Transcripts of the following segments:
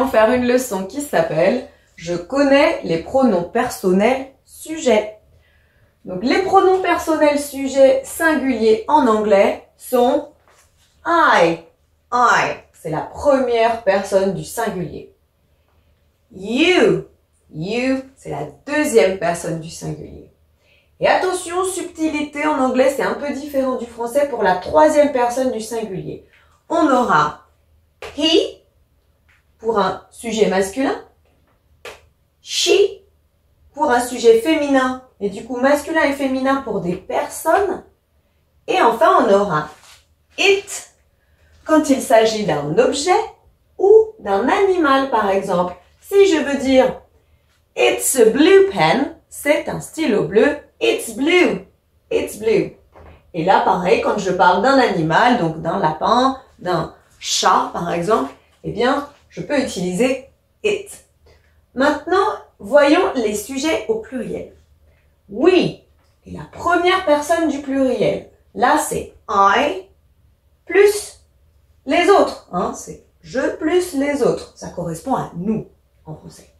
allons faire une leçon qui s'appelle « Je connais les pronoms personnels sujets ». Donc, les pronoms personnels sujets singuliers en anglais sont I. C'est la première personne du singulier. You, c'est la deuxième personne du singulier. Et attention, subtilité en anglais, c'est un peu différent du français pour la troisième personne du singulier. On aura he pour un sujet masculin, she pour un sujet féminin, et du coup masculin et féminin pour des personnes, et enfin on aura it quand il s'agit d'un objet ou d'un animal par exemple. Si je veux dire it's a blue pen, c'est un stylo bleu, it's blue. Et là pareil, quand je parle d'un animal, donc d'un lapin, d'un chat par exemple, eh bien je peux utiliser it. Maintenant, voyons les sujets au pluriel. We est la première personne du pluriel. Là, c'est I plus les autres. Hein, c'est je plus les autres. Ça correspond à nous en français.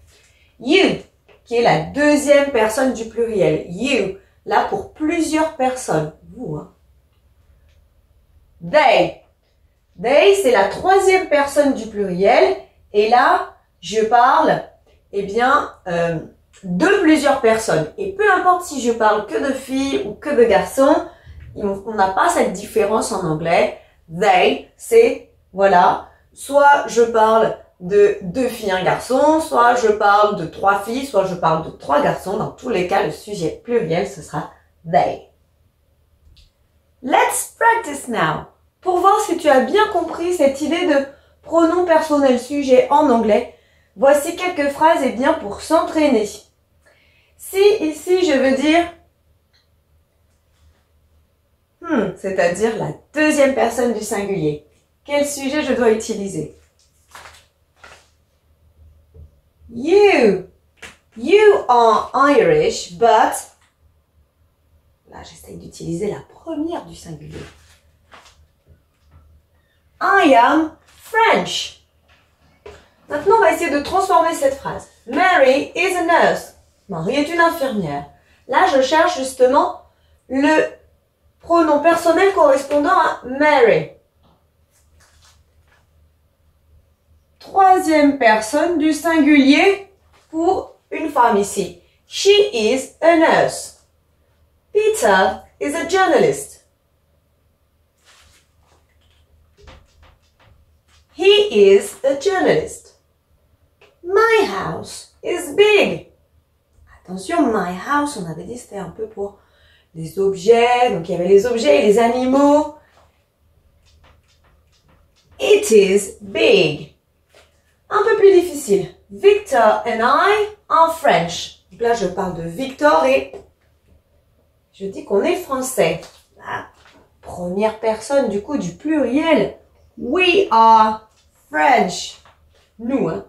You, qui est la deuxième personne du pluriel. You, là pour plusieurs personnes. Vous, hein. They, c'est la troisième personne du pluriel. Et là, je parle, eh bien, de plusieurs personnes. Et peu importe si je parle que de filles ou que de garçons, on n'a pas cette différence en anglais. They, c'est, voilà, soit je parle de 2 filles, 1 garçon, soit je parle de 3 filles, soit je parle de 3 garçons. Dans tous les cas, le sujet pluriel, ce sera they. Let's practice now. Pour voir si tu as bien compris cette idée de pronom personnel sujet en anglais, voici quelques phrases et bien pour s'entraîner. Si ici je veux dire c'est-à-dire la deuxième personne du singulier, quel sujet je dois utiliser? You are Irish, but là j'essaye d'utiliser la première du singulier. I am French. Maintenant, on va essayer de transformer cette phrase. Mary is a nurse. Marie est une infirmière. Là, je cherche justement le pronom personnel correspondant à Mary. Troisième personne du singulier pour une femme ici. She is a nurse. Peter is a journalist. He is a journalist. My house is big. Attention, my house, on avait dit c'était un peu pour les objets. Donc, il y avait les objets et les animaux. It is big. Un peu plus difficile. Victor and I are French. Donc là, je parle de Victor et je dis qu'on est français. La première personne, du coup, du pluriel. We are French. Nous, hein.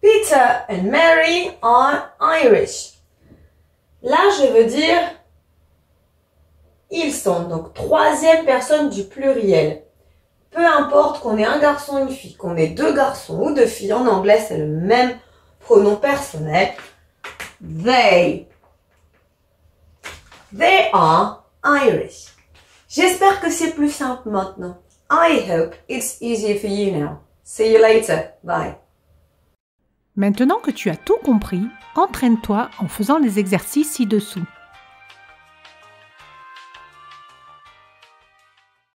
Peter and Mary are Irish. Là, je veux dire ils sont. Donc, troisième personne du pluriel. Peu importe qu'on ait un garçon ou une fille, qu'on ait 2 garçons ou 2 filles. En anglais, c'est le même pronom personnel. They are Irish. J'espère que c'est plus simple maintenant. I hope it's easier for you now. See you later. Bye. Maintenant que tu as tout compris, entraîne-toi en faisant les exercices ci-dessous.